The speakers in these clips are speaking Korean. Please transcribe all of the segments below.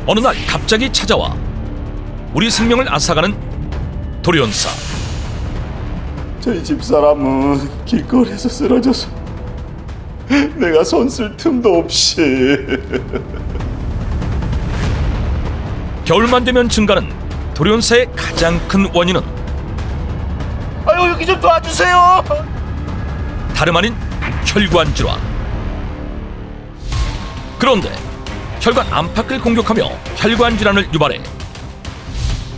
어느 날 갑자기 찾아와 우리 생명을 앗아가는 돌연사. 저희 집사람은 길거리에서 쓰러져서 내가 손 쓸 틈도 없이. 겨울만 되면 증가는 돌연사의 가장 큰 원인은 아유, 여기 좀 도와주세요. 다름 아닌 혈관 질환. 그런데 혈관 안팎을 공격하며 혈관 질환을 유발해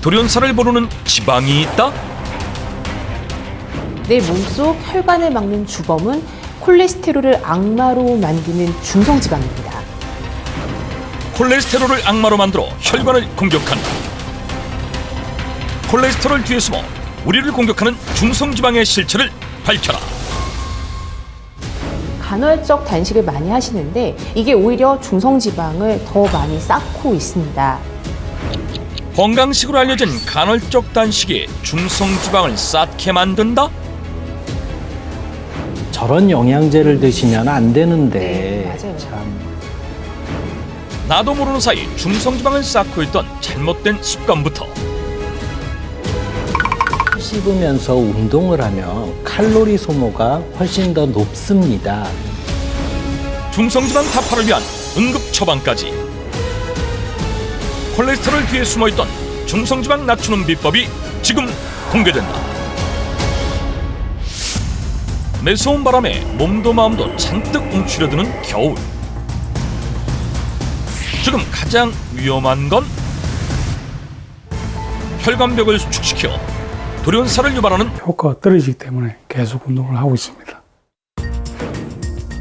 돌연사를 부르는 지방이 있다? 내 몸속 혈관을 막는 주범은 콜레스테롤을 악마로 만드는 중성지방입니다. 콜레스테롤을 악마로 만들어 혈관을 공격한다. 콜레스테롤 뒤에 숨어 우리를 공격하는 중성지방의 실체를 밝혀라. 간헐적 단식을 많이 하시는데 이게 오히려 중성지방을 더 많이 쌓고 있습니다. 건강식으로 알려진 간헐적 단식이 중성지방을 쌓게 만든다? 저런 영양제를 드시면 안 되는데. 네, 맞아요. 참. 나도 모르는 사이 중성지방을 쌓고 있던 잘못된 습관부터 씹으면서 운동을 하면 칼로리 소모가 훨씬 더 높습니다. 중성지방 타파를 위한 응급 처방까지. 콜레스테롤 뒤에 숨어있던 중성지방 낮추는 비법이 지금 공개된다. 매서운 바람에 몸도 마음도 잔뜩 움츠려드는 겨울. 지금 가장 위험한 건 혈관벽을 수축시켜 돌연사를 유발하는 효과가 떨어지기 때문에 계속 운동을 하고 있습니다.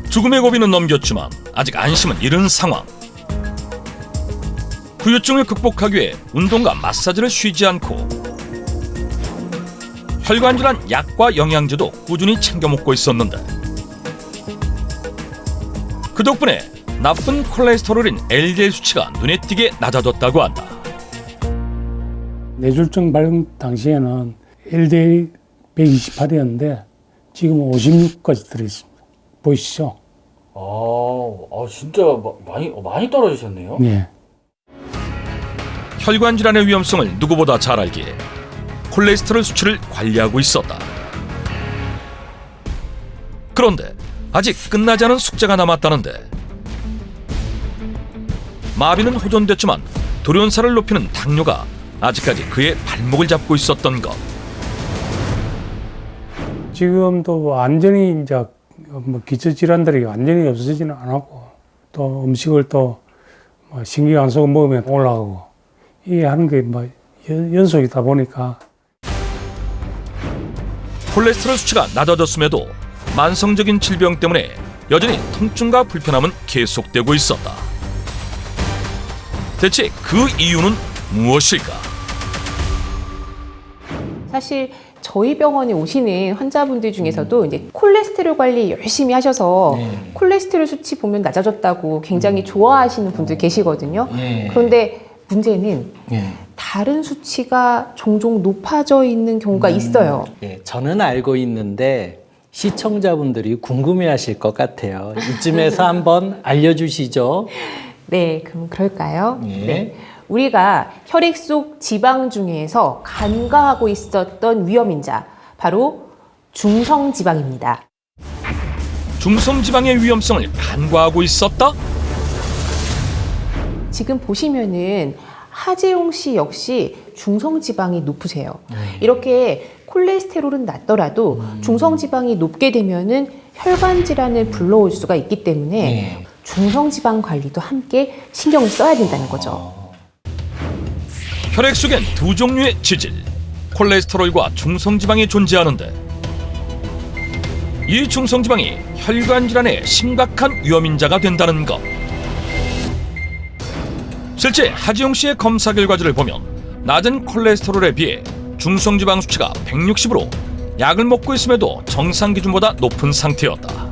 죽음의 고비는 넘겼지만 아직 안심은 이른 상황. 후유증을 극복하기 위해 운동과 마사지를 쉬지 않고 혈관질환 약과 영양제도 꾸준히 챙겨 먹고 있었는데 그 덕분에 나쁜 콜레스테롤인 LDL 수치가 눈에 띄게 낮아졌다고 한다. 뇌졸중 발병 당시에는 LDL 128이었는데 지금은 56까지 들어있습니다. 보이시죠? 진짜 많이 떨어지셨네요. 네. 혈관 질환의 위험성을 누구보다 잘 알기에 콜레스테롤 수치를 관리하고 있었다. 그런데 아직 끝나지 않은 숙제가 남았다는데 마비는 호전됐지만 돌연사를 높이는 당뇨가 아직까지 그의 발목을 잡고 있었던 것. 지금도 완전히 이제 뭐 기초 질환들이 완전히 없어지지는 않았고 또 음식을 또 신경안석을 먹으면 올라가고 이게 하는 게 뭐 연속이다 보니까 콜레스테롤 수치가 낮아졌음에도 만성적인 질병 때문에 여전히 통증과 불편함은 계속되고 있었다. 대체 그 이유는 무엇일까? 사실 저희 병원에 오시는 환자분들 중에서도 이제 콜레스테롤 관리 열심히 하셔서 콜레스테롤 수치 보면 낮아졌다고 굉장히 좋아하시는 분들 계시거든요. 그런데 문제는 다른 수치가 종종 높아져 있는 경우가 있어요. 저는 알고 있는데 시청자분들이 궁금해하실 것 같아요. 이쯤에서 한번 알려주시죠. 네, 그럼 그럴까요? 네. 우리가 혈액 속 지방 중에서 간과하고 있었던 위험인자, 바로 중성지방입니다. 중성지방의 위험성을 간과하고 있었다? 지금 보시면은 하재용 씨 역시 중성지방이 높으세요. 이렇게 콜레스테롤은 낮더라도 중성지방이 높게 되면은 혈관 질환을 불러올 수가 있기 때문에 중성지방 관리도 함께 신경을 써야 된다는 거죠. 혈액 속엔 두 종류의 지질, 콜레스테롤과 중성지방이 존재하는데 이 중성지방이 혈관 질환의 심각한 위험인자가 된다는 것. 실제 하지용 씨의 검사 결과지를 보면 낮은 콜레스테롤에 비해 중성지방 수치가 160으로 약을 먹고 있음에도 정상 기준보다 높은 상태였다.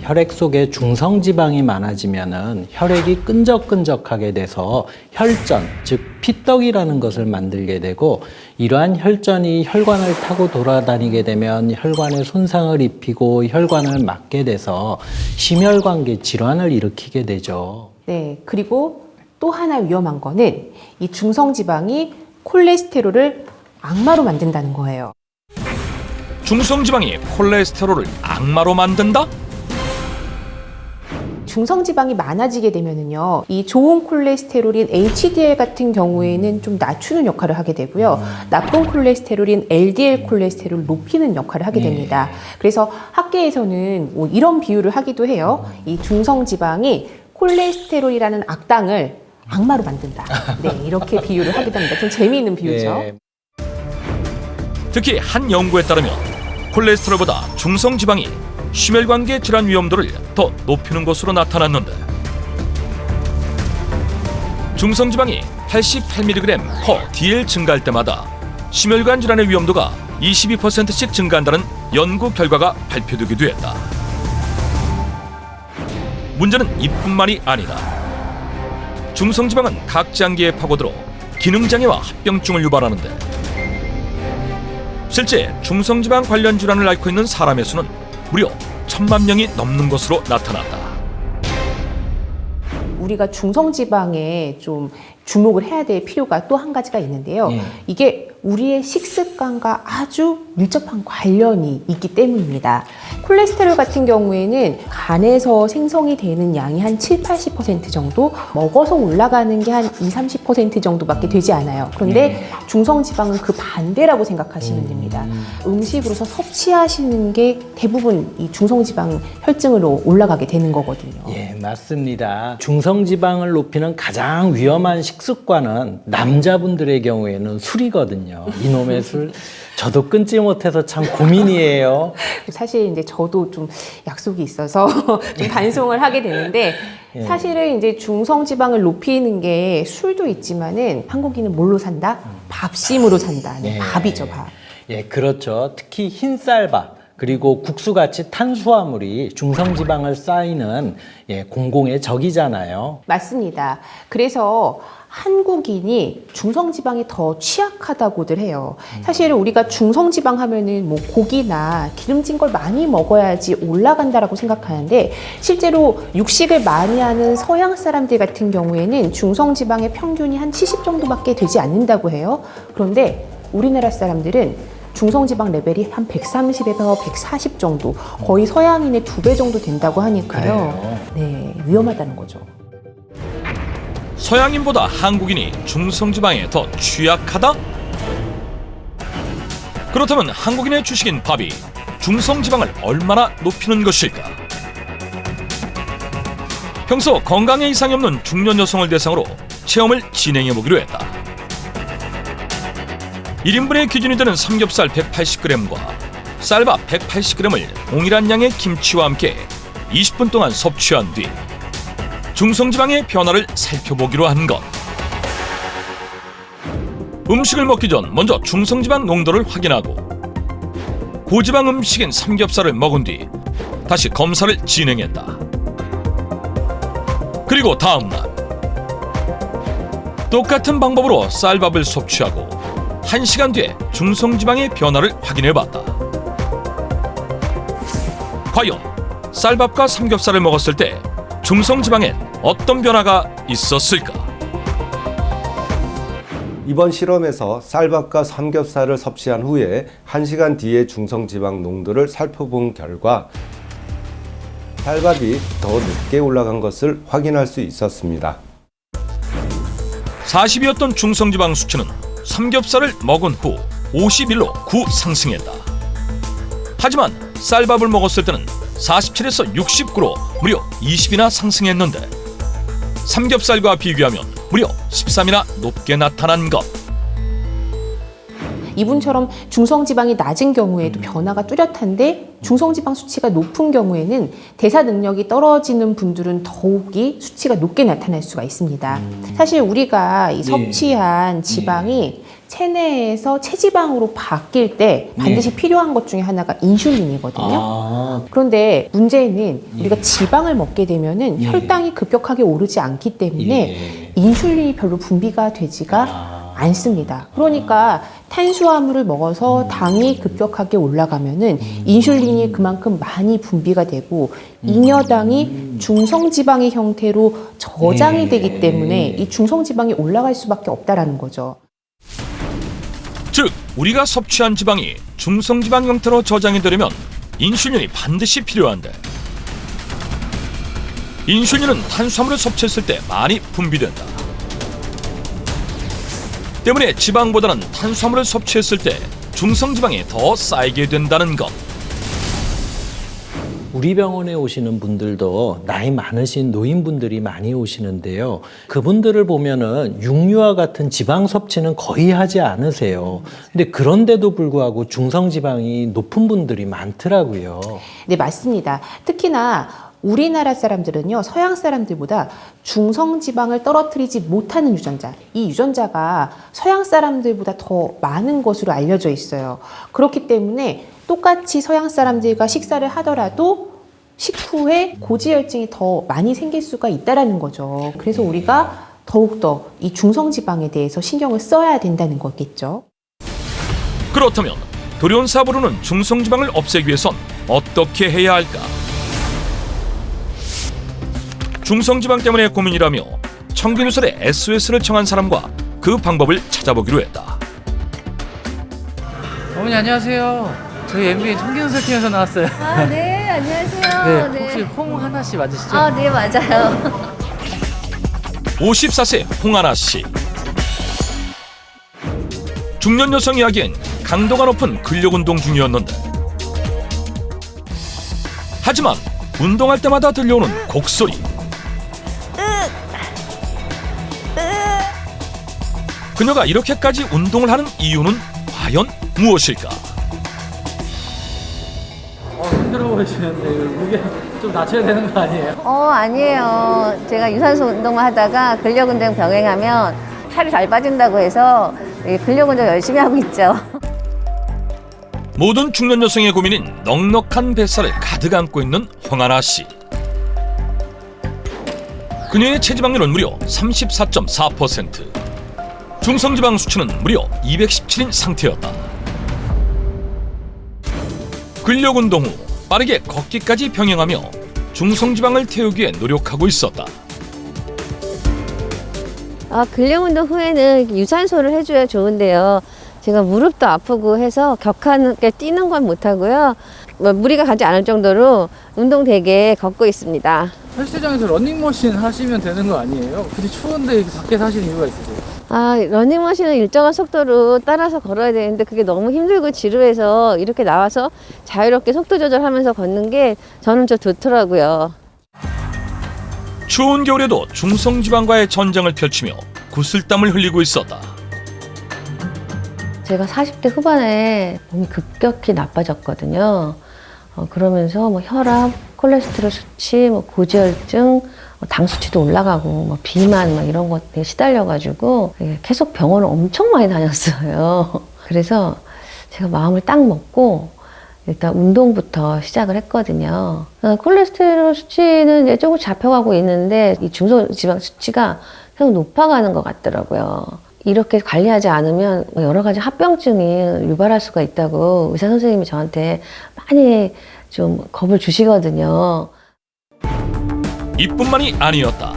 혈액 속에 중성지방이 많아지면은 혈액이 끈적끈적하게 돼서 혈전, 즉 피떡이라는 것을 만들게 되고 이러한 혈전이 혈관을 타고 돌아다니게 되면 혈관에 손상을 입히고 혈관을 막게 돼서 심혈관계 질환을 일으키게 되죠. 네, 그리고 또 하나 위험한 거는 이 중성지방이 콜레스테롤을 악마로 만든다는 거예요. 중성지방이 콜레스테롤을 악마로 만든다? 중성지방이 많아지게 되면은요, 이 좋은 콜레스테롤인 HDL 같은 경우에는 좀 낮추는 역할을 하게 되고요, 나쁜 콜레스테롤인 LDL 콜레스테롤을 높이는 역할을 하게 됩니다. 그래서 학계에서는 뭐 이런 비유를 하기도 해요. 이 중성지방이 콜레스테롤이라는 악당을 악마로 만든다. 네, 이렇게 비유를 하기도 합니다. 좀 재미있는 비유죠. 예. 특히 한 연구에 따르면 콜레스테롤보다 중성지방이 심혈관계 질환 위험도를 더 높이는 것으로 나타났는데, 중성지방이 88mg/dl 증가할 때마다 심혈관 질환의 위험도가 22%씩 증가한다는 연구 결과가 발표되기도 했다. 문제는 이뿐만이 아니다. 중성지방은 각 장기에 파고들어 기능장애와 합병증을 유발하는데, 실제 중성지방 관련 질환을 앓고 있는 사람의 수는 무려 1000만 명이 넘는 것으로 나타났다. 우리가 중성지방에 좀 주목을 해야 될 필요가 또 한 가지가 있는데요. 이게 우리의 식습관과 아주 밀접한 관련이 있기 때문입니다. 콜레스테롤 같은 경우에는 간에서 생성이 되는 양이 한 7-80% 정도, 먹어서 올라가는 게 한 20-30% 정도밖에 되지 않아요. 그런데 중성지방은 그 반대라고 생각하시면 됩니다. 음식으로서 섭취하시는 게 대부분 이 중성지방 혈증으로 올라가게 되는 거거든요. 예, 맞습니다. 중성지방을 높이는 가장 위험한 식습관은 남자분들의 경우에는 술이거든요. 이놈의 술, 저도 끊지 못해서 참 고민이에요. 사실 이제 저도 좀 약속이 있어서 좀 반송을 하게 되는데, 사실은 이제 중성지방을 높이는 게 술도 있지만은 한국인은 뭘로 산다? 밥심으로 산다. 네, 밥이죠, 밥. 예, 그렇죠. 특히 흰쌀밥 그리고 국수같이 탄수화물이 중성지방을 쌓이는 공공의 적이잖아요. 맞습니다. 그래서 한국인이 중성지방이 더 취약하다고들 해요. 사실 우리가 중성지방 하면은 뭐 고기나 기름진 걸 많이 먹어야지 올라간다라고 생각하는데, 실제로 육식을 많이 하는 서양 사람들 같은 경우에는 중성지방의 평균이 한 70 정도밖에 되지 않는다고 해요. 그런데 우리나라 사람들은 중성지방 레벨이 한 130에서 140 정도, 거의 서양인의 2배 정도 된다고 하니까요. 네, 위험하다는 거죠. 서양인보다 한국인이 중성지방에 더 취약하다? 그렇다면 한국인의 주식인 밥이 중성지방을 얼마나 높이는 것일까? 평소 건강에 이상이 없는 중년 여성을 대상으로 체험을 진행해보기로 했다. 1인분의 기준이 되는 삼겹살 180g과 쌀밥 180g을 동일한 양의 김치와 함께 20분 동안 섭취한 뒤 중성지방의 변화를 살펴보기로 한 것. 음식을 먹기 전 먼저 중성지방 농도를 확인하고, 고지방 음식인 삼겹살을 먹은 뒤 다시 검사를 진행했다. 그리고 다음날 똑같은 방법으로 쌀밥을 섭취하고 1시간 뒤에 중성지방의 변화를 확인해봤다. 과연 쌀밥과 삼겹살을 먹었을 때 중성지방엔 어떤 변화가 있었을까? 이번 실험에서 쌀밥과 삼겹살을 섭취한 후에 1시간 뒤에 중성지방 농도를 살펴본 결과 쌀밥이 더 늦게 올라간 것을 확인할 수 있었습니다. 40이었던 중성지방 수치는 삼겹살을 먹은 후 51로 상승했다. 하지만 쌀밥을 먹었을 때는 47에서 69로 무려 20이나 상승했는데, 삼겹살과 비교하면 무려 13이나 높게 나타난 것. 이분처럼 중성지방이 낮은 경우에도 변화가 뚜렷한데, 중성지방 수치가 높은 경우에는 대사 능력이 떨어지는 분들은 더욱이 수치가 높게 나타날 수가 있습니다. 사실 우리가 이 섭취한 지방이 체내에서 체지방으로 바뀔 때 반드시 필요한 것 중에 하나가 인슐린이거든요. 그런데 문제는 우리가 지방을 먹게 되면은 혈당이 급격하게 오르지 않기 때문에 인슐린이 별로 분비가 되지가 않습니다. 그러니까 탄수화물을 먹어서 당이 급격하게 올라가면은 인슐린이 그만큼 많이 분비가 되고 잉여당이 중성지방의 형태로 저장이 되기 때문에 이 중성지방이 올라갈 수밖에 없다라는 거죠. 즉 우리가 섭취한 지방이 중성지방 형태로 저장이 되려면 인슐린이 반드시 필요한데 인슐린은 탄수화물을 섭취했을 때 많이 분비된다. 때문에 지방보다는 탄수화물을 섭취했을 때 중성지방이 더 쌓이게 된다는 것. 우리 병원에 오시는 분들도 나이 많으신 노인분들이 많이 오시는데요. 그분들을 보면은 육류와 같은 지방 섭취는 거의 하지 않으세요. 근데 그런데도 불구하고 중성지방이 높은 분들이 많더라고요. 네, 맞습니다. 특히나 우리나라 사람들은요, 서양 사람들보다 중성지방을 떨어뜨리지 못하는 유전자, 이 유전자가 서양 사람들보다 더 많은 것으로 알려져 있어요. 그렇기 때문에 똑같이 서양 사람들과 식사를 하더라도 식후에 고지혈증이 더 많이 생길 수가 있다는 거죠. 그래서 우리가 더욱더 이 중성지방에 대해서 신경을 써야 된다는 거겠죠. 그렇다면 돌연사부로는 중성지방을 없애기 위해선 어떻게 해야 할까? 중성지방 때문에 고민이라며 청기누설에 SOS를 청한 사람과 그 방법을 찾아보기로 했다. 어머니 안녕하세요. 저희 MBN 청기누설 팀에서 나왔어요. 아, 네, 안녕하세요. 네, 혹시 홍하나 씨 맞으시죠? 아, 네, 맞아요. 54세 홍하나 씨. 중년 여성이야기엔 강도가 높은 근력운동 중이었는데 하지만 운동할 때마다 들려오는 곡소리. 그녀가 이렇게까지 운동을 하는 이유는 과연 무엇일까? 힘들어 보이시는데 무게 좀 낮춰야 되는 거 아니에요? 아니에요. 제가 유산소 운동을 하다가 근력 운동 병행하면 살이 잘 빠진다고 해서 근력 운동 열심히 하고 있죠. 모든 중년 여성의 고민인 넉넉한 뱃살을 가득 안고 있는 홍하나 씨. 그녀의 체지방률은 무려 34.4%. 중성지방 수치는 무려 217인 상태였다. 근력 운동 후 빠르게 걷기까지 병행하며 중성지방을 태우기 위해 노력하고 있었다. 근력 운동 후에는 유산소를 해줘야 좋은데요. 제가 무릎도 아프고 해서 격하게 뛰는 건 못하고요. 무리가 가지 않을 정도로 운동 되게 걷고 있습니다. 헬스장에서 러닝머신 하시면 되는 거 아니에요? 굳이 추운데 이렇게 밖에서 하시는 이유가 있으세요? 러닝머신은 일정한 속도로 따라서 걸어야 되는데 그게 너무 힘들고 지루해서 이렇게 나와서 자유롭게 속도 조절하면서 걷는 게 저는 좀 좋더라고요. 추운 겨울에도 중성지방과의 전쟁을 펼치며 구슬땀을 흘리고 있었다. 제가 40대 후반에 몸이 급격히 나빠졌거든요. 그러면서 혈압, 콜레스테롤 수치, 고지혈증, 당 수치도 올라가고 비만 이런 것에 시달려가지고 계속 병원을 엄청 많이 다녔어요. 그래서 제가 마음을 딱 먹고 일단 운동부터 시작을 했거든요. 콜레스테롤 수치는 이제 조금 잡혀가고 있는데 이 중성지방 수치가 계속 높아가는 것 같더라고요. 이렇게 관리하지 않으면 여러 가지 합병증이 유발할 수가 있다고 의사 선생님이 저한테 많이 좀 겁을 주시거든요. 이뿐만이 아니었다.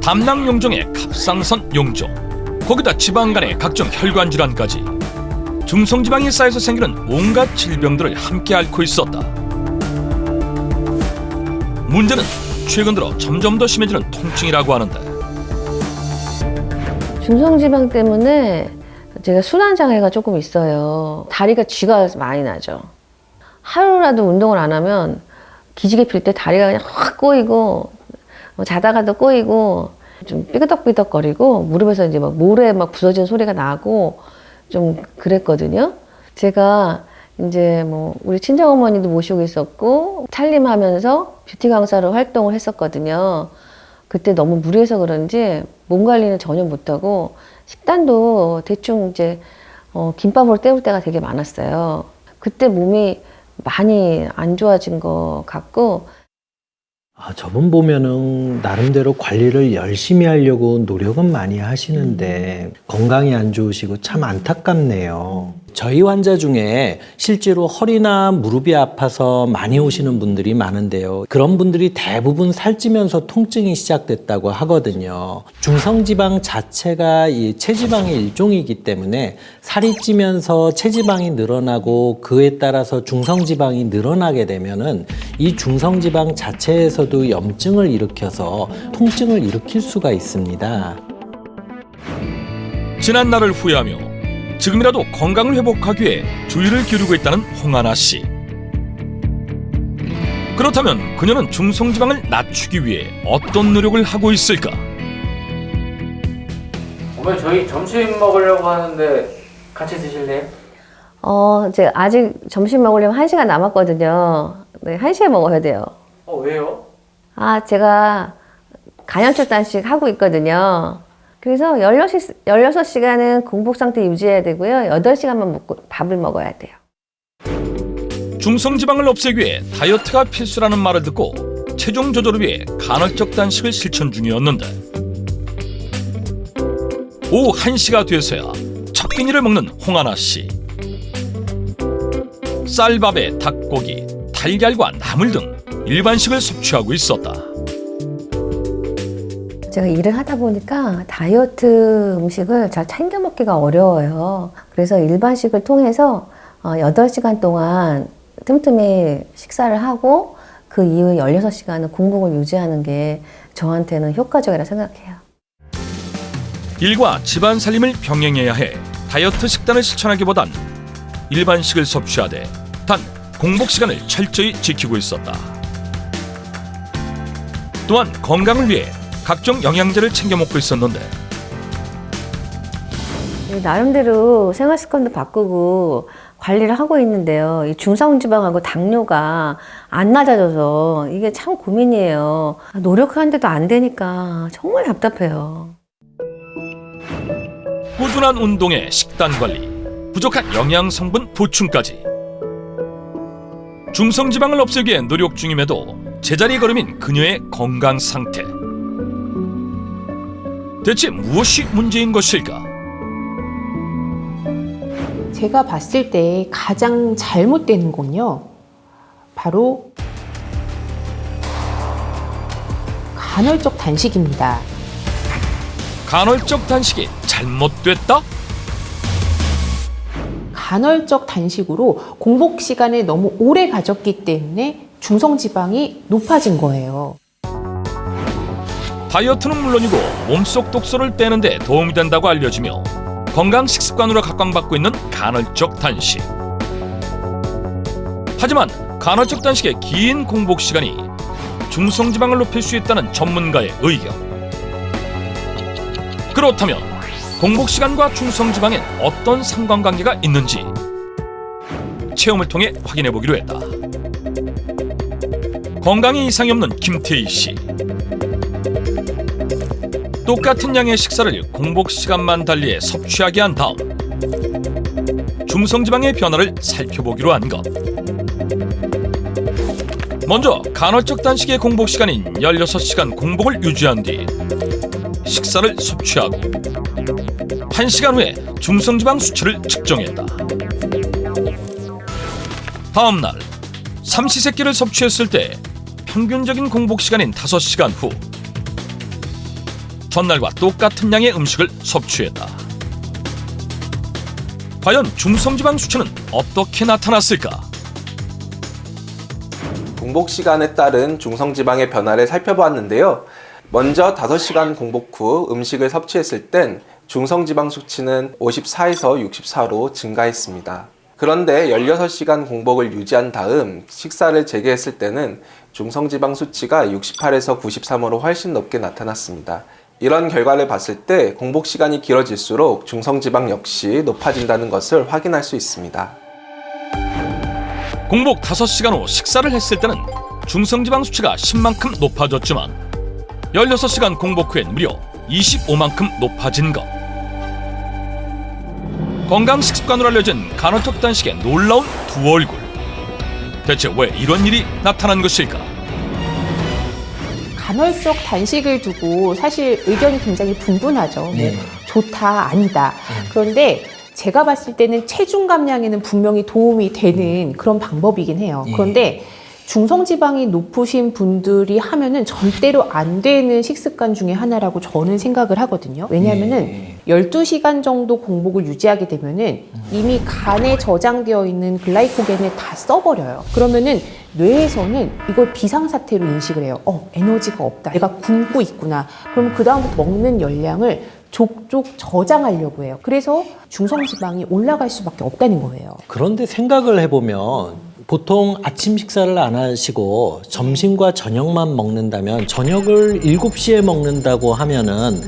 담낭 용종의 갑상선 용종, 거기다 지방 간의 각종 혈관 질환까지 중성지방이 쌓여서 생기는 온갖 질병들을 함께 앓고 있었다. 문제는 최근 들어 점점 더 심해지는 통증이라고 하는데 중성지방 때문에 제가 순환장애가 조금 있어요. 다리가 쥐가 많이 나죠. 하루라도 운동을 안 하면 기지개 필 때 다리가 그냥 확 꼬이고 자다가도 꼬이고 좀 삐그덕삐덕거리고 무릎에서 이제 모래 부서지는 소리가 나고 좀 그랬거든요. 제가 이제 우리 친정어머니도 모시고 있었고 살림하면서 뷰티 강사로 활동을 했었거든요. 그때 너무 무리해서 그런지 몸 관리는 전혀 못하고 식단도 대충 이제 김밥으로 때울 때가 되게 많았어요. 그때 몸이 많이 안 좋아진 것 같고 저분 보면은 나름대로 관리를 열심히 하려고 노력은 많이 하시는데 건강이 안 좋으시고 참 안타깝네요. 저희 환자 중에 실제로 허리나 무릎이 아파서 많이 오시는 분들이 많은데요. 그런 분들이 대부분 살찌면서 통증이 시작됐다고 하거든요. 중성지방 자체가 이 체지방의 일종이기 때문에 살이 찌면서 체지방이 늘어나고 그에 따라서 중성지방이 늘어나게 되면은 이 중성지방 자체에서도 염증을 일으켜서 통증을 일으킬 수가 있습니다. 지난 날을 후회하며 지금이라도 건강을 회복하기 위해 주의를 기울이고 있다는 홍하나 씨. 그렇다면 그녀는 중성지방을 낮추기 위해 어떤 노력을 하고 있을까? 어머니 저희 점심 먹으려고 하는데 같이 드실래요? 이제 아직 점심 먹으려면 1시간 남았거든요. 네, 1시에 먹어야 돼요. 왜요? 제가 간헐적 단식 하고 있거든요. 그래서 16시간은 공복 상태 유지해야 되고요. 8시간만 먹고 밥을 먹어야 돼요. 중성지방을 없애기 위해 다이어트가 필수라는 말을 듣고 체중 조절을 위해 간헐적 단식을 실천 중이었는데 오후 1시가 돼서야 첫 끼니를 먹는 홍하나 씨. 쌀밥에 닭고기, 달걀과 나물 등 일반식을 섭취하고 있었다. 제가 일을 하다 보니까 다이어트 음식을 잘 챙겨 먹기가 어려워요. 그래서 일반식을 통해서 8시간 동안 틈틈이 식사를 하고 그 이후 16시간은 공복을 유지하는 게 저한테는 효과적이라 생각해요. 일과 집안 살림을 병행해야 해 다이어트 식단을 실천하기보단 일반식을 섭취하되 단 공복 시간을 철저히 지키고 있었다. 또한 건강을 위해 각종 영양제를 챙겨 먹고 있었는데 나름대로 생활 습관도 바꾸고 관리를 하고 있는데요. 이 중성지방하고 당뇨가 안 낮아져서 이게 참 고민이에요. 노력하는데도 안 되니까 정말 답답해요. 꾸준한 운동에 식단 관리, 부족한 영양 성분 보충까지 중성지방을 없애기 위해 노력 중임에도 제자리 걸음인 그녀의 건강 상태. 대체 무엇이 문제인 것일까? 제가 봤을 때 가장 잘못되는 건요, 바로 간헐적 단식입니다. 간헐적 단식이 잘못됐다? 간헐적 단식으로 공복 시간을 너무 오래 가졌기 때문에 중성지방이 높아진 거예요. 다이어트는 물론이고 몸속 독소를 빼는 데 도움이 된다고 알려지며 건강 식습관으로 각광받고 있는 간헐적 단식. 하지만 간헐적 단식의 긴 공복 시간이 중성지방을 높일 수 있다는 전문가의 의견. 그렇다면 공복 시간과 중성지방엔 어떤 상관관계가 있는지 체험을 통해 확인해 보기로 했다. 건강에 이상이 없는 김태희 씨. 똑같은 양의 식사를 공복 시간만 달리해 섭취하게 한 다음 중성지방의 변화를 살펴보기로 한 것. 먼저 간헐적 단식의 공복 시간인 16시간 공복을 유지한 뒤 식사를 섭취하고 1시간 후에 중성지방 수치를 측정했다. 다음 날 삼시세끼를 섭취했을 때 평균적인 공복 시간인 5시간 후 전날과 똑같은 양의 음식을 섭취했다. 과연 중성지방 수치는 어떻게 나타났을까? 공복 시간에 따른 중성지방의 변화를 살펴보았는데요. 먼저 5시간 공복 후 음식을 섭취했을 땐 중성지방 수치는 54에서 64로 증가했습니다. 그런데 16시간 공복을 유지한 다음 식사를 재개했을 때는 중성지방 수치가 68에서 93으로 훨씬 높게 나타났습니다. 이런 결과를 봤을 때 공복 시간이 길어질수록 중성지방 역시 높아진다는 것을 확인할 수 있습니다. 공복 5시간 후 식사를 했을 때는 중성지방 수치가 10만큼 높아졌지만 16시간 공복 후엔 무려 25만큼 높아진 것. 건강 식습관으로 알려진 간헐적 단식의 놀라운 두 얼굴. 대체 왜 이런 일이 나타난 것일까? 간헐적 단식을 두고 사실 의견이 굉장히 분분하죠. 네. 뭐 좋다, 아니다. 그런데 제가 봤을 때는 체중 감량에는 분명히 도움이 되는 그런 방법이긴 해요. 그런데 중성지방이 높으신 분들이 하면은 절대로 안 되는 식습관 중에 하나라고 저는 생각을 하거든요. 왜냐하면은 12시간 정도 공복을 유지하게 되면은 이미 간에 저장되어 있는 글라이코겐을 다 써버려요. 그러면은 뇌에서는 이걸 비상사태로 인식을 해요. 에너지가 없다. 내가 굶고 있구나. 그럼 그 다음부터 먹는 열량을 족족 저장하려고 해요. 그래서 중성지방이 올라갈 수밖에 없다는 거예요. 그런데 생각을 해보면 보통 아침 식사를 안 하시고 점심과 저녁만 먹는다면 저녁을 7시에 먹는다고 하면은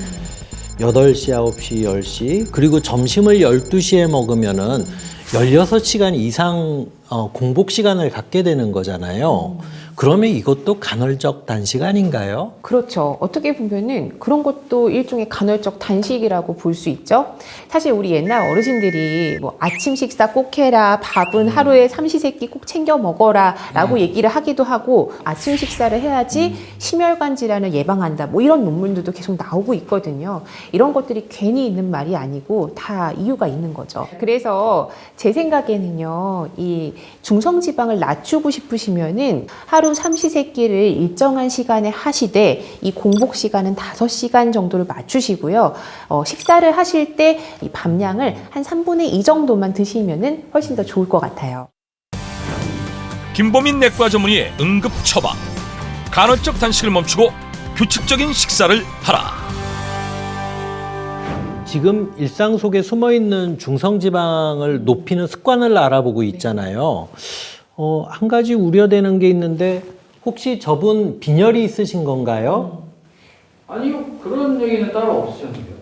8시, 9시, 10시 그리고 점심을 12시에 먹으면은 16시간 이상 공복 시간을 갖게 되는 거잖아요. 그러면 이것도 간헐적 단식 아닌가요? 그렇죠. 어떻게 보면은 그런 것도 일종의 간헐적 단식이라고 볼 수 있죠. 사실 우리 옛날 어르신들이 뭐 아침 식사 꼭 해라, 밥은 하루에 삼시세끼 꼭 챙겨 먹어라 라고 얘기를 하기도 하고 아침 식사를 해야지 심혈관 질환을 예방한다 뭐 이런 논문들도 계속 나오고 있거든요. 이런 것들이 괜히 있는 말이 아니고 다 이유가 있는 거죠. 그래서 제 생각에는요, 이 중성지방을 낮추고 싶으시면은 하루 삼시세끼를 일정한 시간에 하시되 이 공복 시간은 5시간 정도를 맞추시고요. 식사를 하실 때 이 밥량을 한 3분의 2 정도만 드시면은 훨씬 더 좋을 것 같아요. 김보민 내과 전문의의 응급 처방. 간헐적 단식을 멈추고 규칙적인 식사를 하라. 지금 일상 속에 숨어있는 중성지방을 높이는 습관을 알아보고 있잖아요. 한 가지 우려되는 게 있는데 혹시 저분 빈혈이 있으신 건가요? 아니요, 그런 얘기는 따로 없으셨는데요.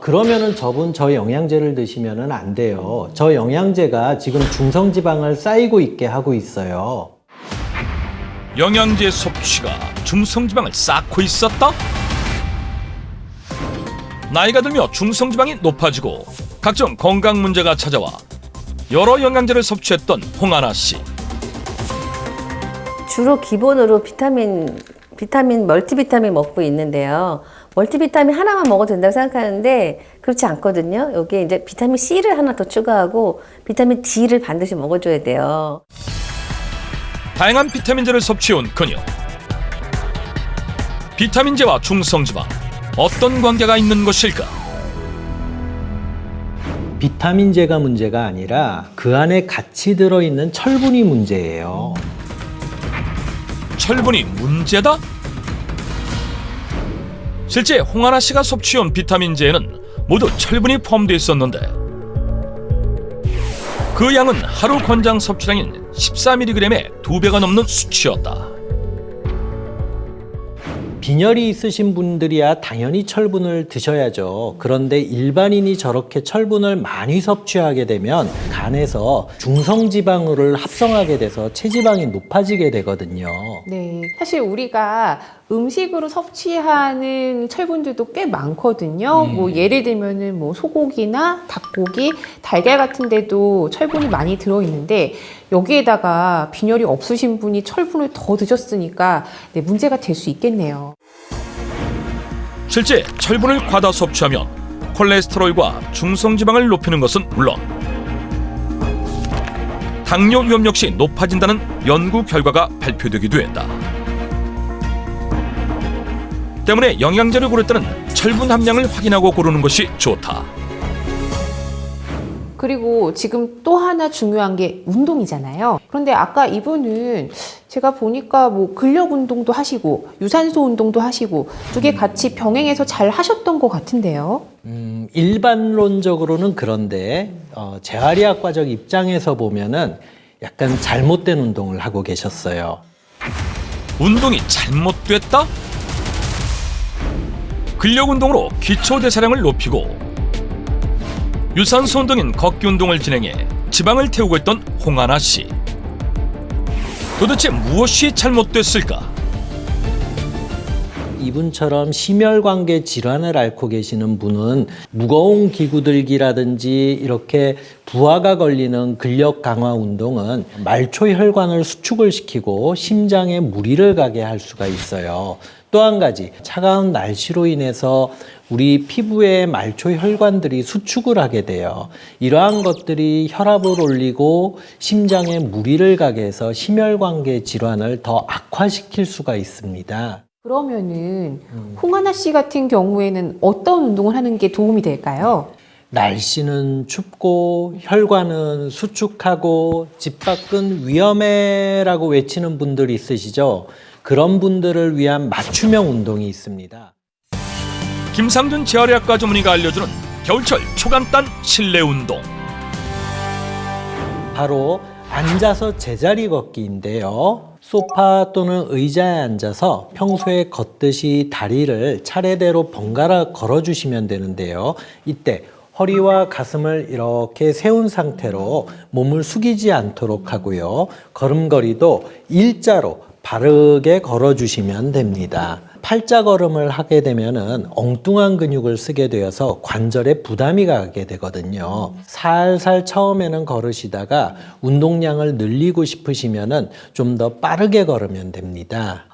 그러면은 저분 저 영양제를 드시면은 안 돼요. 저 영양제가 지금 중성지방을 쌓이고 있게 하고 있어요. 영양제 섭취가 중성지방을 쌓고 있었다? 나이가 들며 중성지방이 높아지고 각종 건강 문제가 찾아와 여러 영양제를 섭취했던 홍하나 씨. 주로 기본으로 비타민, 멀티비타민 먹고 있는데요. 멀티비타민 하나만 먹어도 된다고 생각하는데 그렇지 않거든요. 여기에 이제 비타민 C를 하나 더 추가하고 비타민 D를 반드시 먹어줘야 돼요. 다양한 비타민제를 섭취해온 그녀. 비타민제와 중성지방, 어떤 관계가 있는 것일까? 비타민제가 문제가 아니라 그 안에 같이 들어있는 철분이 문제예요. 철분이 문제다? 실제 홍하나 씨가 섭취해온 비타민제에는 모두 철분이 포함되어 있었는데 그 양은 하루 권장 섭취량인 14mg의 2배가 넘는 수치였다. 빈혈이 있으신 분들이야 당연히 철분을 드셔야죠. 그런데 일반인이 저렇게 철분을 많이 섭취하게 되면 간에서 중성지방을 합성하게 돼서 체지방이 높아지게 되거든요. 네, 사실 우리가 음식으로 섭취하는 철분들도 꽤 많거든요. 뭐 예를 들면은 뭐 소고기나 닭고기, 달걀 같은 데도 철분이 많이 들어있는데 여기에다가 빈혈이 없으신 분이 철분을 더 드셨으니까 네, 문제가 될 수 있겠네요. 실제 철분을 과다 섭취하면 콜레스테롤과 중성지방을 높이는 것은 물론 당뇨 위험 역시 높아진다는 연구 결과가 발표되기도 했다. 때문에 영양제를 고를 때는 철분 함량을 확인하고 고르는 것이 좋다. 그리고 지금 또 하나 중요한 게 운동이잖아요. 그런데 아까 이분은 제가 보니까 뭐 근력 운동도 하시고 유산소 운동도 하시고 두 개 같이 병행해서 잘 하셨던 것 같은데요. 일반론적으로는 그런데 재활의학과적 입장에서 보면은 약간 잘못된 운동을 하고 계셨어요. 운동이 잘못됐다? 근력 운동으로 기초 대사량을 높이고 유산소 운동인 걷기 운동을 진행해 지방을 태우고 있던 홍하나 씨. 도대체 무엇이 잘못됐을까? 이분처럼 심혈관계 질환을 앓고 계시는 분은 무거운 기구 들기라든지 이렇게 부하가 걸리는 근력 강화 운동은 말초 혈관을 수축을 시키고 심장에 무리를 가게 할 수가 있어요. 또 한 가지, 차가운 날씨로 인해서 우리 피부의 말초 혈관들이 수축을 하게 돼요. 이러한 것들이 혈압을 올리고 심장에 무리를 가게 해서 심혈관계 질환을 더 악화시킬 수가 있습니다. 그러면은 홍하나 씨 같은 경우에는 어떤 운동을 하는 게 도움이 될까요? 날씨는 춥고 혈관은 수축하고 집 밖은 위험해라고 외치는 분들이 있으시죠? 그런 분들을 위한 맞춤형 운동이 있습니다. 김상준 재활의학과 전문의가 알려주는 겨울철 초간단 실내 운동. 바로 앉아서 제자리 걷기인데요. 소파 또는 의자에 앉아서 평소에 걷듯이 다리를 차례대로 번갈아 걸어주시면 되는데요. 이때 허리와 가슴을 이렇게 세운 상태로 몸을 숙이지 않도록 하고요. 걸음걸이도 일자로 바르게 걸어주시면 됩니다. 팔자 걸음을 하게 되면은 엉뚱한 근육을 쓰게 되어서 관절에 부담이 가게 되거든요. 살살 처음에는 걸으시다가 운동량을 늘리고 싶으시면은 좀 더 빠르게 걸으면 됩니다.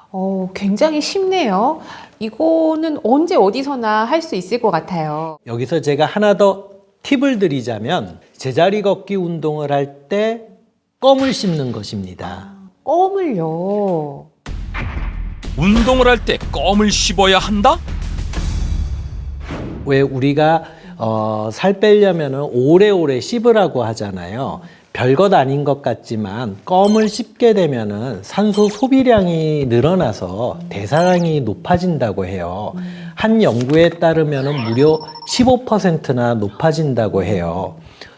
굉장히 쉽네요. 이거는 언제 어디서나 할 수 있을 것 같아요. 여기서 제가 하나 더 팁을 드리자면 제자리 걷기 운동을 할 때 껌을 씹는 것입니다. 껌을요? 운동을 할 때 껌을 씹어야 한다? 왜 우리가 살 빼려면은 오래오래 씹으라고 하잖아요. 별것 아닌 것 같지만 껌을 씹게 되면은 산소 소비량이 늘어나서 대사량이 높아진다고 해요. 한 연구에 따르면은 무려 15%나 높아진다고 해요.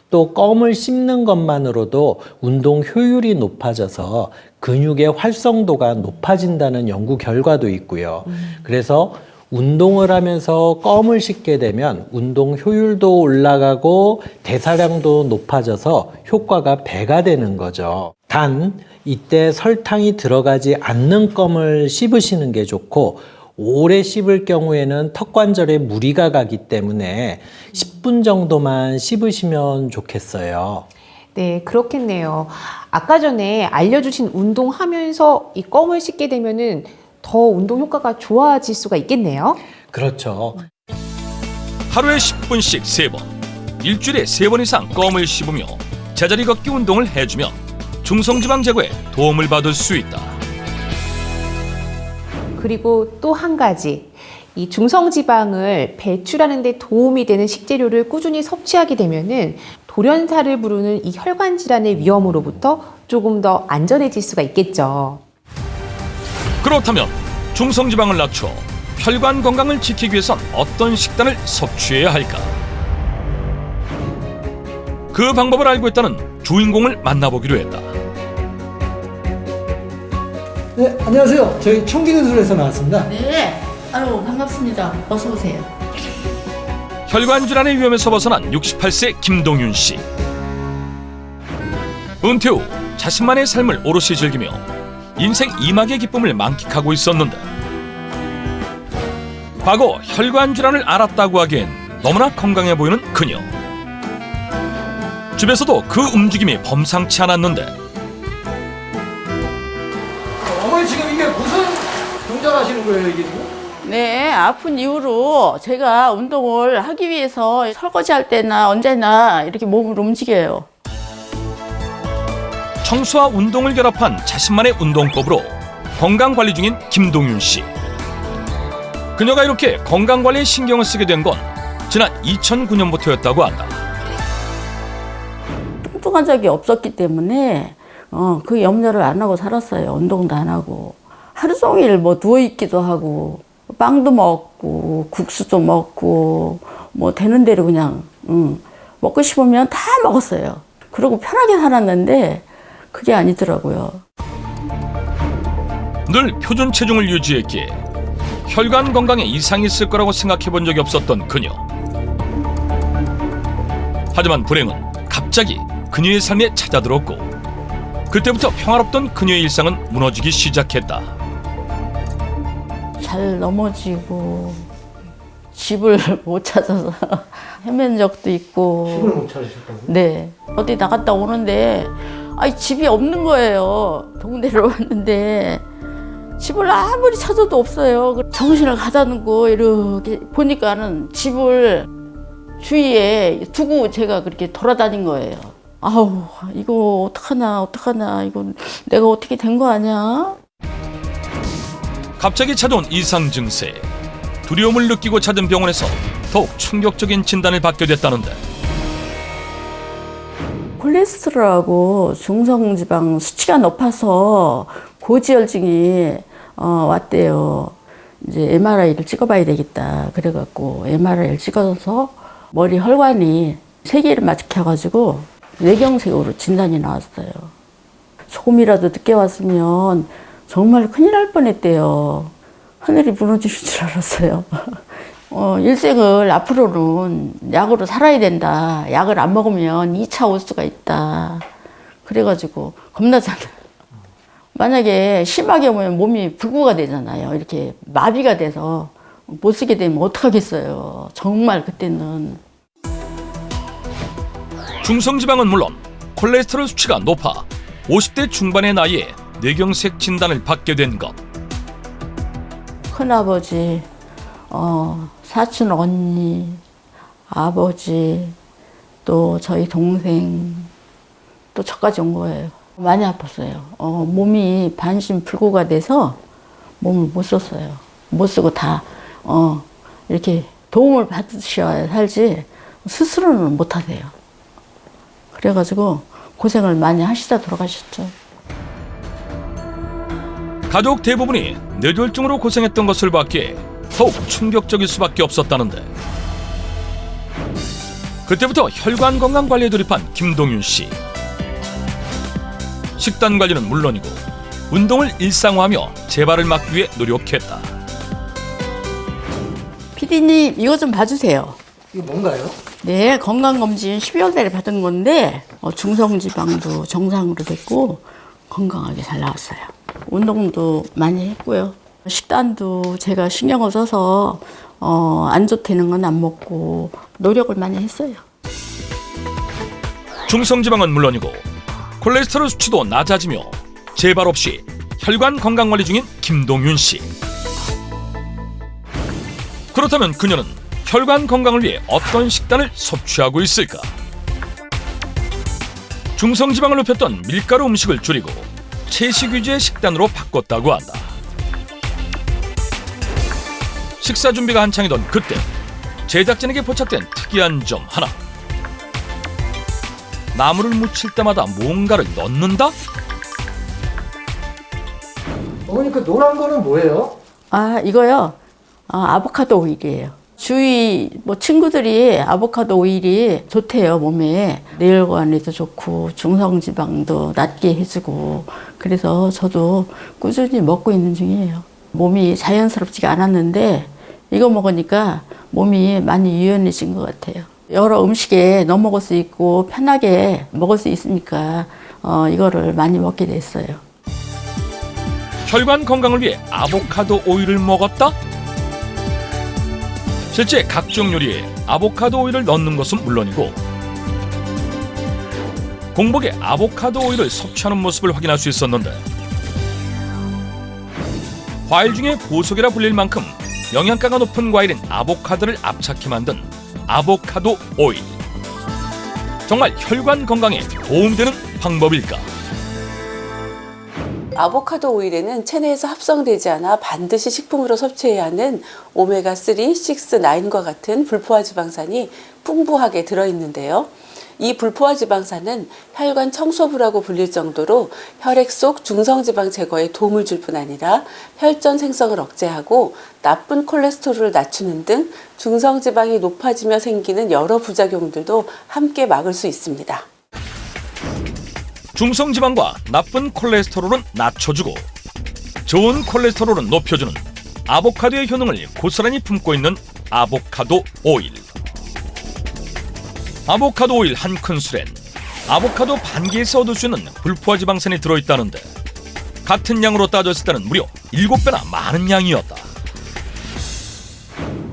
또 껌을 씹는 것만으로도 운동 효율이 높아져서 근육의 활성도가 높아진다는 연구 결과도 있고요. 그래서 운동을 하면서 껌을 씹게 되면 운동 효율도 올라가고 대사량도 높아져서 효과가 배가 되는 거죠. 단 이때 설탕이 들어가지 않는 껌을 씹으시는 게 좋고 오래 씹을 경우에는 턱관절에 무리가 가기 때문에 10분 정도만 씹으시면 좋겠어요. 네, 그렇겠네요. 아까 전에 알려주신 운동하면서 이 껌을 씹게 되면은 더 운동 효과가 좋아질 수가 있겠네요. 그렇죠. 하루에 10분씩 3번, 일주일에 3번 이상 껌을 씹으며 제자리 걷기 운동을 해주면 중성지방 제거에 도움을 받을 수 있다. 그리고 또 한 가지, 이 중성지방을 배출하는 데 도움이 되는 식재료를 꾸준히 섭취하게 되면은 돌연사를 부르는 이 혈관 질환의 위험으로부터 조금 더 안전해질 수가 있겠죠. 그렇다면 중성지방을 낮춰 혈관 건강을 지키기 위해선 어떤 식단을 섭취해야 할까? 그 방법을 알고 있다는 주인공을 만나보기로 했다. 네, 안녕하세요. 저희 총기근술에서 나왔습니다. 네, 아유 반갑습니다. 어서 오세요. 혈관 질환의 위험에서 벗어난 68세 김동윤 씨. 은퇴 후 자신만의 삶을 오롯이 즐기며 인생 2막의 기쁨을 만끽하고 있었는데 과거 혈관 질환을 앓았다고 하기엔 너무나 건강해 보이는 그녀. 집에서도 그 움직임이 범상치 않았는데 어머니 지금 이게 무슨 동작 하시는 거예요, 이게 지금? 네, 아픈 이후로 제가 운동을 하기 위해서 설거지할 때나 언제나 이렇게 몸을 움직여요. 청소와 운동을 결합한 자신만의 운동법으로 건강관리 중인 김동윤 씨. 그녀가 이렇게 건강관리에 신경을 쓰게 된 건 지난 2009년부터였다고 한다. 뚱뚱한 적이 없었기 때문에 그 염려를 안 하고 살았어요. 운동도 안 하고. 하루 종일 뭐 누워있기도 하고 빵도 먹고 국수도 먹고 뭐 되는 대로 그냥 먹고 싶으면 다 먹었어요. 그리고 편하게 살았는데 그게 아니더라고요. 늘 표준 체중을 유지했기에 혈관 건강에 이상이 있을 거라고 생각해 본 적이 없었던 그녀. 하지만 불행은 갑자기 그녀의 삶에 찾아들었고 그때부터 평화롭던 그녀의 일상은 무너지기 시작했다. 잘 넘어지고 집을 못 찾아서 헤맨 적도 있고. 집을 못 찾으셨다고요? 네. 어디 나갔다 오는데 집이 없는 거예요. 동네를 왔는데 집을 아무리 찾아도 없어요. 정신을 가다놓고 이렇게 보니까는 집을 주위에 두고 제가 그렇게 돌아다닌 거예요. 아우, 이거 어떡하나, 이거 내가 어떻게 된 거 아니야? 갑자기 찾아온 이상 증세. 두려움을 느끼고 찾은 병원에서 더욱 충격적인 진단을 받게 됐다는데 콜레스테롤하고 중성지방 수치가 높아서 고지혈증이 왔대요. 이제 MRI를 찍어봐야 되겠다. 그래갖고 MRI를 찍어서 머리 혈관이 3개를 막혀가지고 뇌경색으로 진단이 나왔어요. 조금이라도 늦게 왔으면 정말 큰일 날 뻔했대요. 하늘이 무너지는 줄 알았어요. 일생을 앞으로는 약으로 살아야 된다. 약을 안 먹으면 2차 올 수가 있다. 그래가지고 겁나잖아요. 만약에 심하게 오면 몸이 불구가 되잖아요. 이렇게 마비가 돼서 못 쓰게 되면 어떡하겠어요. 정말 그때는. 중성지방은 물론 콜레스테롤 수치가 높아 50대 중반의 나이에 뇌경색 진단을 받게 된 것. 큰아버지, 사촌 언니, 아버지, 또 저희 동생, 또 저까지 온 거예요. 많이 아팠어요. 몸이 반신불구가 돼서 몸을 못 썼어요. 못 쓰고 다 이렇게 도움을 받으셔야 살지 스스로는 못 하세요. 그래가지고 고생을 많이 하시다 돌아가셨죠. 가족 대부분이 뇌졸중으로 고생했던 것을 봤기에 더욱 충격적일 수밖에 없었다는데 그때부터 혈관 건강 관리에 돌입한 김동윤 씨. 식단 관리는 물론이고 운동을 일상화하며 재발을 막기 위해 노력했다. PD님 이거 좀 봐주세요. 이거 뭔가요? 네, 건강검진 12월 달에 받은 건데 중성지방도 정상으로 됐고 건강하게 잘 나왔어요. 운동도 많이 했고요. 식단도 제가 신경을 써서 안 좋다는 건 안 먹고 노력을 많이 했어요. 중성지방은 물론이고 콜레스테롤 수치도 낮아지며 재발 없이 혈관 건강관리 중인 김동윤 씨. 그렇다면 그녀는 혈관 건강을 위해 어떤 식단을 섭취하고 있을까? 중성지방을 높였던 밀가루 음식을 줄이고 채식 위주의 식단으로 바꿨다고 한다. 식사 준비가 한창이던 그때 제작진에게 포착된 특이한 점 하나. 나물을 무칠 때마다 뭔가를 넣는다? 어머니 그 노란 거는 뭐예요? 이거요? 아보카도 오일이에요. 주위 친구들이 아보카도 오일이 좋대요, 몸에. 뇌혈관에도 좋고 중성지방도 낮게 해주고 그래서 저도 꾸준히 먹고 있는 중이에요. 몸이 자연스럽지가 않았는데 이거 먹으니까 몸이 많이 유연해진 것 같아요. 여러 음식에 넣어 먹을 수 있고 편하게 먹을 수 있으니까 이거를 많이 먹게 됐어요. 혈관 건강을 위해 아보카도 오일을 먹었다? 실제 각종 요리에 아보카도 오일을 넣는 것은 물론이고 공복에 아보카도 오일을 섭취하는 모습을 확인할 수 있었는데 과일 중에 보석이라 불릴 만큼 영양가가 높은 과일인 아보카도를 압착해 만든 아보카도 오일. 정말 혈관 건강에 도움되는 방법일까? 아보카도 오일에는 체내에서 합성되지 않아 반드시 식품으로 섭취해야 하는 오메가3, 6, 9과 같은 불포화 지방산이 풍부하게 들어있는데요. 이 불포화 지방산은 혈관 청소부라고 불릴 정도로 혈액 속 중성지방 제거에 도움을 줄 뿐 아니라 혈전 생성을 억제하고 나쁜 콜레스테롤을 낮추는 등 중성지방이 높아지며 생기는 여러 부작용들도 함께 막을 수 있습니다. 중성지방과 나쁜 콜레스테롤은 낮춰주고 좋은 콜레스테롤은 높여주는 아보카도의 효능을 고스란히 품고 있는 아보카도 오일. 아보카도 오일 한 큰술엔 아보카도 반 개에서 얻을 수 있는 불포화 지방산이 들어있다는데 같은 양으로 따졌을 때는 무려 7배나 많은 양이었다.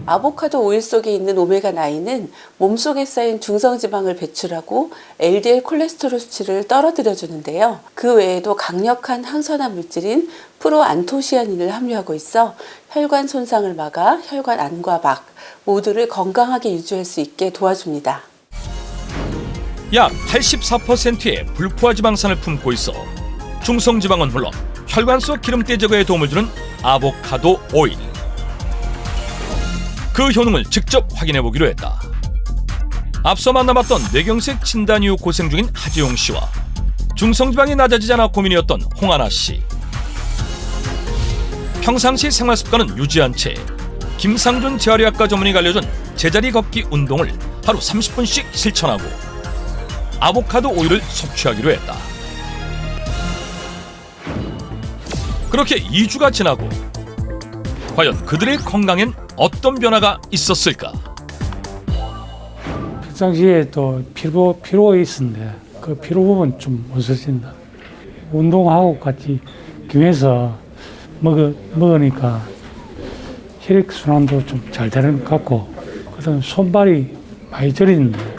아보카도 오일 속에 있는 오메가9은 몸속에 쌓인 중성지방을 배출하고 LDL 콜레스테롤 수치를 떨어뜨려 주는데요. 그 외에도 강력한 항산화 물질인 프로안토시아닌을 함유하고 있어 혈관 손상을 막아 혈관 안과 막 모두를 건강하게 유지할 수 있게 도와줍니다. 약 84%의 불포화 지방산을 품고 있어 중성지방은 물론 혈관 속 기름때 제거에 도움을 주는 아보카도 오일. 그 효능을 직접 확인해 보기로 했다. 앞서 만나봤던 뇌경색 진단 이후 고생 중인 하지용 씨와 중성지방이 낮아지지 않아 고민이었던 홍하나 씨. 평상시 생활 습관은 유지한 채 김상준 재활의학과 전문의가 알려준 제자리 걷기 운동을 하루 30분씩 실천하고 아보카도 오일을 섭취하기로 했다. 그렇게 2주가 지나고 과연 그들의 건강엔 어떤 변화가 있었을까? 평상시에 또 피로가 있었는데 그 피로 부분 좀 없어진다. 운동하고 같이 겸해서 먹으니까 혈액순환도 좀 잘 되는 것 같고, 그다음 손발이 많이 저리는데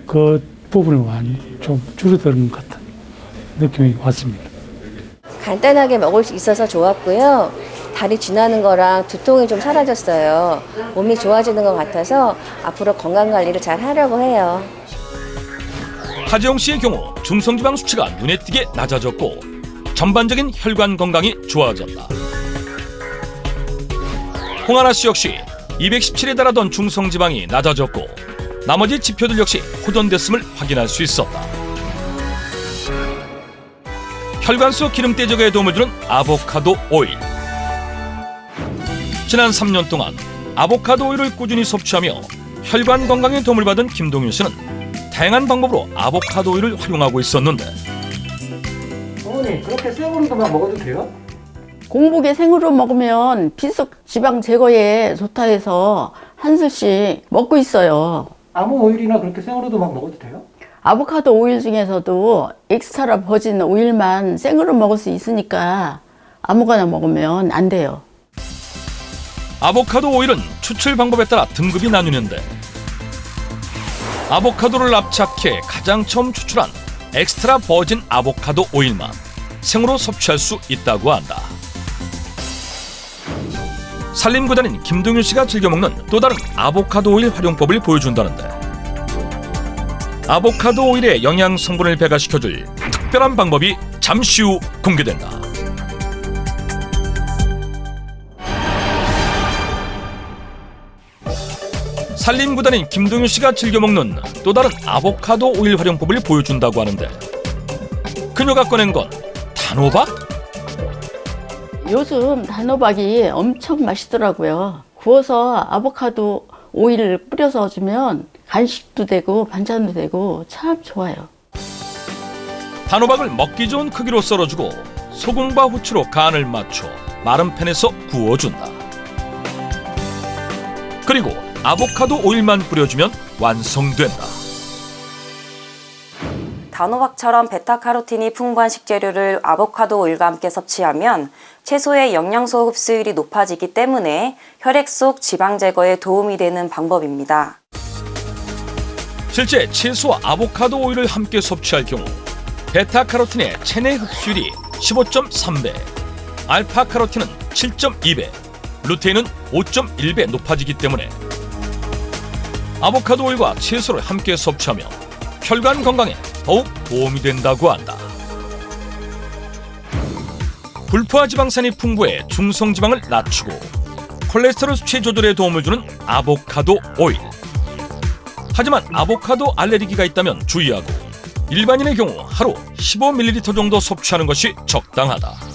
그 부분이 좀 줄어드는 것 같은 느낌이 왔습니다. 간단하게 먹을 수 있어서 좋았고요. 다리 쥐나는 거랑 두통이 좀 사라졌어요. 몸이 좋아지는 것 같아서 앞으로 건강관리를 잘 하려고 해요. 하지영 씨의 경우 중성지방 수치가 눈에 띄게 낮아졌고 전반적인 혈관 건강이 좋아졌다. 홍하나 씨 역시 217에 달하던 중성지방이 낮아졌고 나머지 지표들 역시 호전됐음을 확인할 수 있었다. 혈관 속 기름때 제거에 도움을 주는 아보카도 오일. 지난 3년 동안 아보카도 오일을 꾸준히 섭취하며 혈관 건강에 도움을 받은 김동윤 씨는 다양한 방법으로 아보카도 오일을 활용하고 있었는데, 어머니 그렇게 생으로만 먹어도 돼요? 공복에 생으로 먹으면 비석 지방 제거에 좋다 해서 한 술씩 먹고 있어요. 아무 오일이나 그렇게 생으로도 막 먹어도 돼요? 아보카도 오일 중에서도 엑스트라 버진 오일만 생으로 먹을 수 있으니까 아무거나 먹으면 안 돼요. 아보카도 오일은 추출 방법에 따라 등급이 나뉘는데 아보카도를 납작해 가장 처음 추출한 엑스트라 버진 아보카도 오일만 생으로 섭취할 수 있다고 한다. 산림구단인 김동윤 씨가 즐겨 먹는 또 다른 아보카도 오일 활용법을 보여준다는데, 아보카도 오일의 영양 성분을 배가시켜줄 특별한 방법이 잠시 후 공개된다. 산림구단인 김동윤 씨가 즐겨 먹는 또 다른 아보카도 오일 활용법을 보여준다고 하는데, 그녀가 꺼낸 건 단호박? 요즘 단호박이 엄청 맛있더라고요. 구워서 아보카도 오일을 뿌려서 주면 간식도 되고 반찬도 되고 참 좋아요. 단호박을 먹기 좋은 크기로 썰어주고 소금과 후추로 간을 맞춰 마른 팬에서 구워준다. 그리고 아보카도 오일만 뿌려주면 완성된다. 단호박처럼 베타카로틴이 풍부한 식재료를 아보카도 오일과 함께 섭취하면 채소의 영양소 흡수율이 높아지기 때문에 혈액 속 지방 제거에 도움이 되는 방법입니다. 실제 채소와 아보카도 오일을 함께 섭취할 경우 베타카로틴의 체내 흡수율이 15.3배, 알파카로틴은 7.2배, 루테인은 5.1배 높아지기 때문에 아보카도 오일과 채소를 함께 섭취하며 혈관 건강에 더욱 도움이 된다고 한다. 불포화 지방산이 풍부해 중성지방을 낮추고 콜레스테롤 수치 조절에 도움을 주는 아보카도 오일. 하지만 아보카도 알레르기가 있다면 주의하고 일반인의 경우 하루 15ml 정도 섭취하는 것이 적당하다.